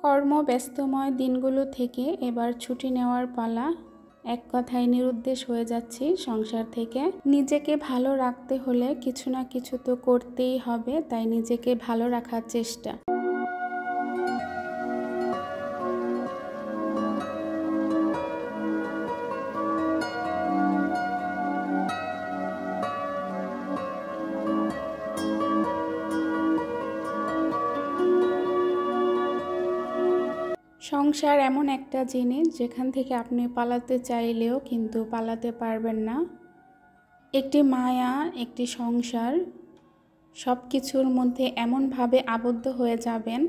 কর্মব্যস্তময় দিনগুলো থেকে এবার ছুটি নেওয়ার পালা। এক কথায় নিরুদ্দেশ হয়ে যাচ্ছি সংসার থেকে। নিজেকে ভালো রাখতে হলে কিছু না কিছু তো করতেই হবে, তাই নিজেকে ভালো রাখার চেষ্টা। সংসার এমন একটা জিনিস যেখান থেকে আপনি পালাতে চাইলেও কিন্তু পালাতে পারবেন না। একটি মায়া, একটি সংসার, সব কিছুর মধ্যে এমনভাবে আবদ্ধ হয়ে যাবেন,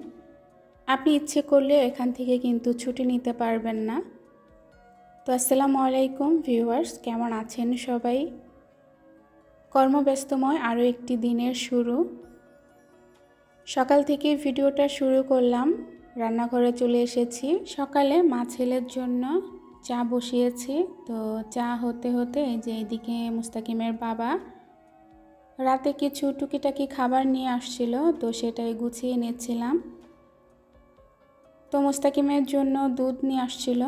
আপনি ইচ্ছে করলেও এখান থেকে কিন্তু ছুটি নিতে পারবেন না। তো আসসালামু আলাইকুম ভিউয়ার্স, কেমন আছেন সবাই? কর্মব্যস্তময় আরও একটি দিনের শুরু। সকাল থেকে ভিডিওটা শুরু করলাম, রান্নাঘরে চলে এসেছি। সকালে মা ছেলের জন্য চা বসিয়েছি। তো চা হতে হতে এই যে এইদিকে মুস্তাকিমের বাবা রাতে কিছু টুকিটাকি খাবার নিয়ে আসছিল, তো সেটাই গুছিয়ে নিচ্ছিলাম। তো মুস্তাকিমের জন্য দুধ নিয়ে আসছিল,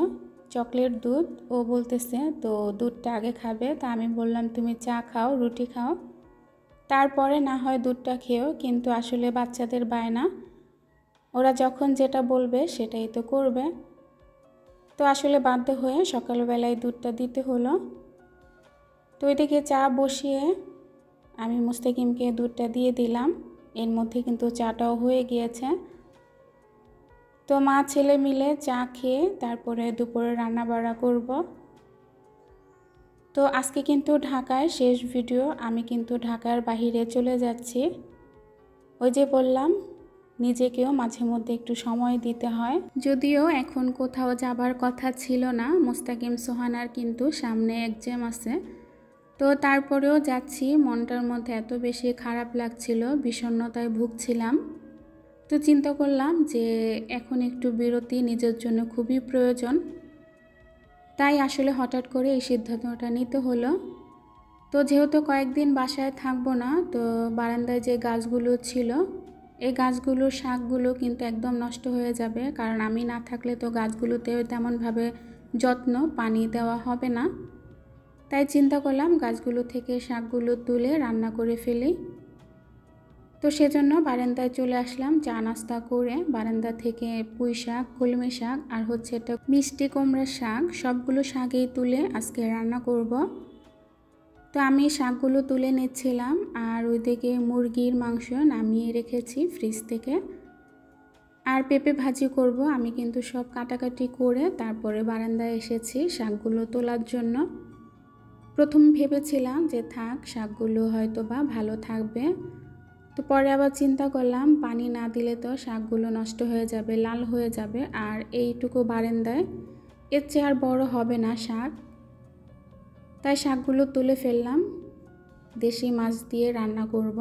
চকলেট দুধ। ও বলতেছে তো দুধটা আগে খাবে। তা আমি বললাম তুমি চা খাও, রুটি খাও, তারপরে না হয় দুধটা খেও। কিন্তু আসলে বাচ্চাদের বায়না, ওরা যখন যেটা বলবে সেটাই তো করবে। তো আসলে বাধ্য হয়ে সকালবেলায় দুধটা দিতে হলো। তো এদিকে চা বসিয়ে আমি মুস্তাকিমকে দুধটা দিয়ে দিলাম। এর মধ্যে কিন্তু চাটাও হয়ে গিয়েছে। তো মা ছেলে মিলে চা খেয়ে তারপরে দুপুরে রান্না বাড়া করব। তো আজকে কিন্তু ঢাকায় শেষ ভিডিও। আমি কিন্তু ঢাকার বাহিরে চলে যাচ্ছি। ওই যে বললাম, নিজেকেও মাঝে মধ্যে একটু সময় দিতে হয়। যদিও এখন কোথাও যাবার কথা ছিল না, মুস্তাকিম সোহানার কিন্তু সামনে এক্সাম আছে। তো তারপরেও যাচ্ছি। মনটার মধ্যে এত বেশি খারাপ লাগছিল, বিষণ্ণতায় ভুগছিলাম। তো চিন্তা করলাম যে এখন একটু বিরতি নিজের জন্য খুবই প্রয়োজন। তাই আসলে হঠাৎ করে এই সিদ্ধান্তটা নিতে হলো। তো যেহেতু কয়েকদিন বাসায় থাকবো না, তো বারান্দায় যে গাছগুলো ছিল, এই গাছগুলোর শাকগুলো কিন্তু একদম নষ্ট হয়ে যাবে, কারণ আমি না থাকলে তো গাছগুলোতেও তেমনভাবে যত্ন পানি দেওয়া হবে না। তাই চিন্তা করলাম গাছগুলো থেকে শাকগুলো তুলে রান্না করে ফেলি। তো সেজন্য বারান্দায় চলে আসলাম চা নাস্তা করে। বারান্দা থেকে পুঁই শাক, কলমি শাক আর হচ্ছে একটা মিষ্টি কুমড়ার শাক, সবগুলো শাকেই তুলে আজকে রান্না করব। তো আমি শাকগুলো তুলে নিচ্ছিলাম, আর ওইদিকে মুরগির মাংস নামিয়ে রেখেছি ফ্রিজ থেকে। আর পেঁপে ভাজি করব। আমি কিন্তু সব কাটাকাটি করে তারপরে বারান্দায় এসেছি শাকগুলো তোলার জন্য। প্রথম ভেবেছিলাম যে থাক, শাকগুলো হয়তো বা ভালো থাকবে। তো পরে আবার চিন্তা করলাম পানি না দিলে তো শাকগুলো নষ্ট হয়ে যাবে, লাল হয়ে যাবে। আর এইটুকু বারান্দায় এর চেয়ে আর বড় হবে না শাক। তাই শাকগুলো তুলে ফেললাম। দেশি মাছ দিয়ে রান্না করব।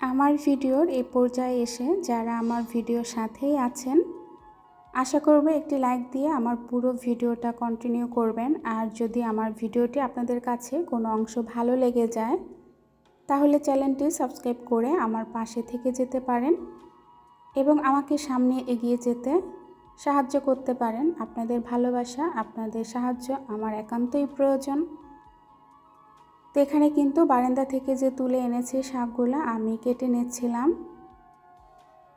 আমার ভিডিওর এই পর্যায়ে এসে যারা আমার ভিডিওর সাথেই আছেন, আশা করব একটি লাইক দিয়ে আমার পুরো ভিডিওটা কন্টিনিউ করবেন। আর যদি আমার ভিডিওটি আপনাদের কাছে কোনো অংশ ভালো লেগে যায়, তাহলে চ্যানেলটি সাবস্ক্রাইব করে আমার পাশে থেকে যেতে পারেন এবং আমাকে সামনে এগিয়ে যেতে সাহায্য করতে পারেন। আপনাদের ভালোবাসা, আপনাদের সাহায্য আমার একান্তই প্রয়োজন। তো এখানে কিন্তু বারান্দা থেকে যে তুলে এনেছি শাকগুলো আমি কেটে নিচ্ছিলাম।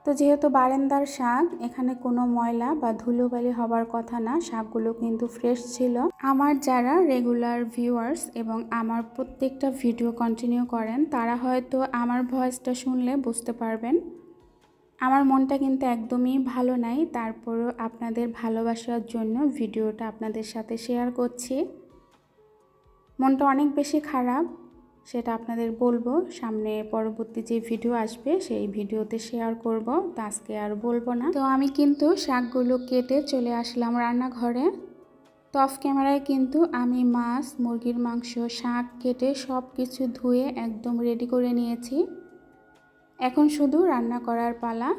তো যেহেতু বারান্দার শাক, এখানে কোনো ময়লা বা ধুলোবালি হবার কথা না, শাকগুলো কিন্তু ফ্রেশ ছিল। আমার যারা রেগুলার ভিউয়ার্স এবং আমার প্রত্যেকটা ভিডিও কন্টিনিউ করেন, তারা হয়তো আমার ভয়েসটা শুনলে বুঝতে পারবেন আমার মনটা কিন্তু একদমই ভালো নাই। তারপরও আপনাদের ভালোবাসার জন্য ভিডিওটা আপনাদের সাথে শেয়ার করছি। মনটা অনেক বেশি খারাপ, সেটা আপনাদের বলবো সামনে। পরবর্তী যে ভিডিও আসবে সেই ভিডিওতে শেয়ার করব, তো আজকে আর বলবো না। তো আমি কিন্তু শাকগুলো কেটে চলে আসলাম রান্নাঘরে। তো অফ ক্যামেরায় কিন্তু আমি মাছ, মুরগির মাংস, শাক কেটে সব কিছু ধুয়ে একদম রেডি করে নিয়েছি। এখন শুধু রান্না করার পালা।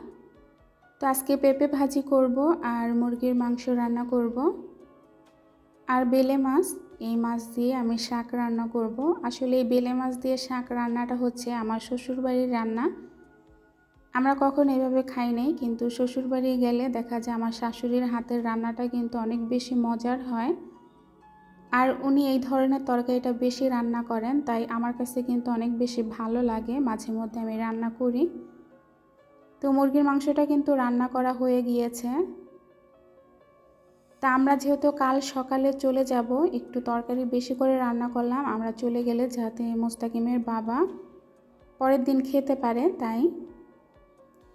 তো আজকে পেঁপে ভাজি করব আর মুরগির মাংস রান্না করব। আর বেলে মাছ, এই মাছ দিয়ে আমি শাক রান্না করব। আসলে এই বেলে মাছ দিয়ে শাক রান্নাটা হচ্ছে আমার শ্বশুরবাড়ির রান্না। আমরা কখনো এভাবে খাই নাই, কিন্তু শ্বশুরবাড়ি গেলে দেখা যায় আমার শাশুড়ির হাতের রান্নাটা কিন্তু অনেক বেশি মজার হয়। আর উনি এই ধরনের তরকারিটা বেশি রান্না করেন, তাই আমার কাছে কিন্তু অনেক বেশি ভালো লাগে। মাঝে মধ্যে আমি রান্না করি। তো মুরগির মাংসটা কিন্তু রান্না করা হয়ে গিয়েছে। তা আমরা যেহেতু কাল সকালে চলে যাব, একটু তরকারি বেশি করে রান্না করলাম আমরা চলে গেলে, যাতে মোস্তাকিমের বাবা পরের দিন খেতে পারে। তাই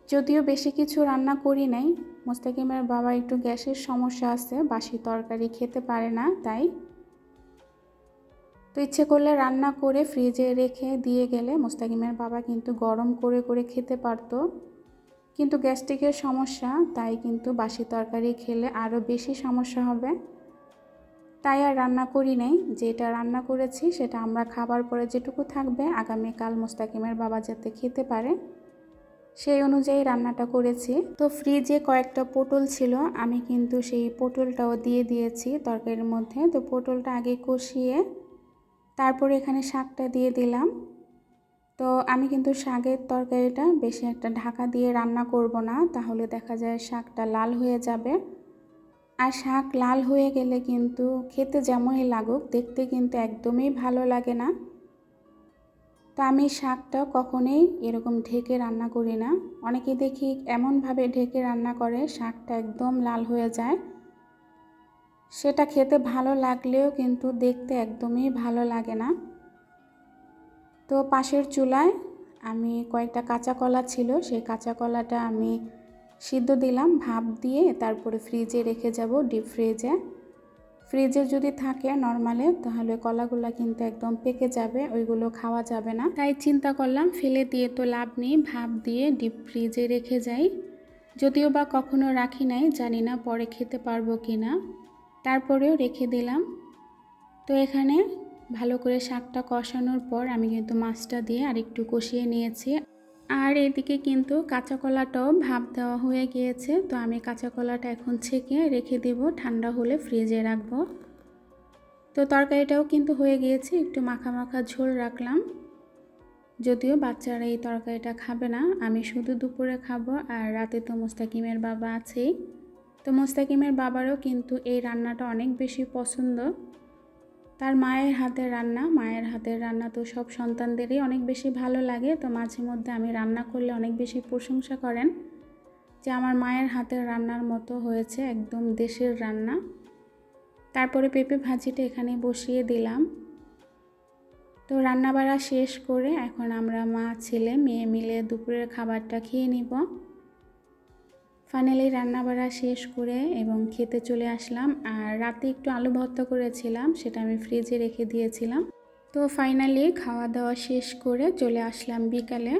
যদিও বেশি কিছু রান্না করি নাই, মোস্তাকিমের বাবা একটু গ্যাসের সমস্যা আছে, বাসি তরকারি খেতে পারে না। তাই তো ইচ্ছে করলে রান্না করে ফ্রিজে রেখে দিয়ে গেলে মোস্তাকিমের বাবা কিন্তু গরম করে করে খেতে পারতো, কিন্তু গ্যাস্ট্রিকের সমস্যা, তাই কিন্তু বাসি তরকারি খেলে আরও বেশি সমস্যা হবে। তাই আর রান্না করি নাই। যেটা রান্না করেছি সেটা আমরা খাবার পরে যেটুকু থাকবে আগামীকাল মোস্তাকিমের বাবা যাতে খেতে পারে, সেই অনুযায়ী রান্নাটা করেছি। তো ফ্রিজে কয়েকটা পটল ছিল, আমি কিন্তু সেই পটলটাও দিয়ে দিয়েছি তরকারির মধ্যে। তো পটলটা আগে কষিয়ে তারপরে এখানে শাকটা দিয়ে দিলাম। তো আমি কিন্তু শাকের তরকারিটা বেশি একটা ঢাকা দিয়ে রান্না করব না, তাহলে দেখা যায় শাকটা লাল হয়ে যাবে। আর শাক লাল হয়ে গেলে কিন্তু খেতে যেমনই লাগুক, দেখতে কিন্তু একদমই ভালো লাগে না। তো আমি শাকটা কখনোই এরকম ঢেকে রান্না করি না। অনেকে দেখি এমনভাবে ঢেকে রান্না করে শাকটা একদম লাল হয়ে যায়, সেটা খেতে ভালো লাগলেও কিন্তু দেখতে একদমই ভালো লাগে না। তো পাশের চুলায় আমি কয়েকটা কাঁচা কলা ছিল, সেই কাঁচা কলাটা আমি সিদ্ধ দিলাম ভাপ দিয়ে, তারপরে ফ্রিজে রেখে যাব, ডিপ ফ্রিজে। ফ্রিজে যদি থাকে নরমালে, তাহলে কলাগুলো কিন্তু একদম পেকে যাবে, ওইগুলো খাওয়া যাবে না। তাই চিন্তা করলাম ফেলে দিয়ে তো লাভ নেই, ভাপ দিয়ে ডিপ ফ্রিজে রেখে যাই। যদিও বা কখনো রাখি নাই, জানি না পরে খেতে পারবো কি না, তারপরেও রেখে দিলাম। তো এখানে ভালো করে শাকটা কষানোর পর আমি কিন্তু মাছটা দিয়ে আরেকটু কষিয়ে নিয়েছি। আর এদিকে কিন্তু কাঁচা কলাটাও ভাপ দেওয়া হয়ে গিয়েছে। তো আমি কাঁচা কলাটা এখন ছেঁকে রেখে দেব, ঠান্ডা হলে ফ্রিজে রাখবো। তো তরকারিটাও কিন্তু হয়ে গিয়েছে, একটু মাখা মাখা ঝোল রাখলাম। যদিও বাচ্চারা এই তরকারিটা খাবে না, আমি শুধু দুপুরে খাবো, আর রাতে তো মোস্তাকিমের বাবা আছেই। তো মোস্তাকিমের বাবারও কিন্তু এই রান্নাটা অনেক বেশি পছন্দ। তার মায়ের হাতের রান্না তো সব সন্তানদেরই অনেক বেশি ভালো লাগে। তো মাঝে মধ্যে আমি রান্না করলে অনেক বেশি প্রশংসা করেন যে আমার মায়ের হাতের রান্নার মতো হয়েছে, একদম দেশের রান্না। তারপরে পেঁপে ভাজিটা এখানে বসিয়ে দিলাম। তো রান্নাবাড়া শেষ করে এখন আমরা মা ছেলে মেয়ে মিলে দুপুরের খাবারটা খেয়ে নিব। ফাইনালি রান্নাবাড়া শেষ করে এবং খেতে চলে আসলাম। আর রাতে একটু আলু ভর্তা করেছিলাম, সেটা আমি ফ্রিজে রেখে দিয়েছিলাম। তো ফাইনালি খাওয়া দাওয়া শেষ করে চলে আসলাম বিকালে।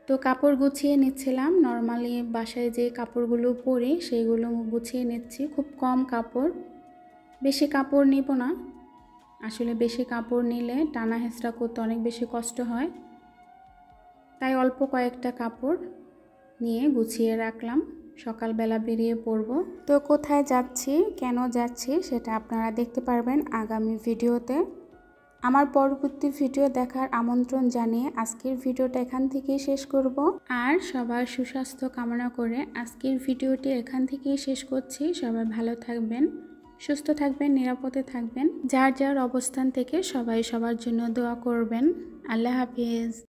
তো কাপড় গুছিয়ে নিচ্ছিলাম, নর্মালি বাসায় যে কাপড়গুলো পরি সেইগুলো গুছিয়ে নিচ্ছি। খুব কম কাপড়, বেশি কাপড় নিব না। আসলে বেশি কাপড় নিলে টানা হেঁচড়া করতে অনেক বেশি কষ্ট হয়, তাই অল্প কয়েকটা কাপড় নিয়ে গুছিয়ে রাখলাম, সকালবেলা বেরিয়ে পড়ব। তো কোথায় যাচ্ছি, কেন যাচ্ছি সেটা আপনারা দেখতে পারবেন আগামী ভিডিওতে। আমার পরবর্তী ভিডিও দেখার আমন্ত্রণ জানিয়ে আজকের ভিডিওটা এখান থেকেই শেষ করব। আর সবার সুস্বাস্থ্য কামনা করে আজকের ভিডিওটি এখান থেকেই শেষ করছি। সবাই ভালো থাকবেন, সুস্থ থাকবেন, নিরাপদে থাকবেন। যার যার অবস্থান থেকে সবাই সবার জন্য দোয়া করবেন। আল্লাহ হাফিজ।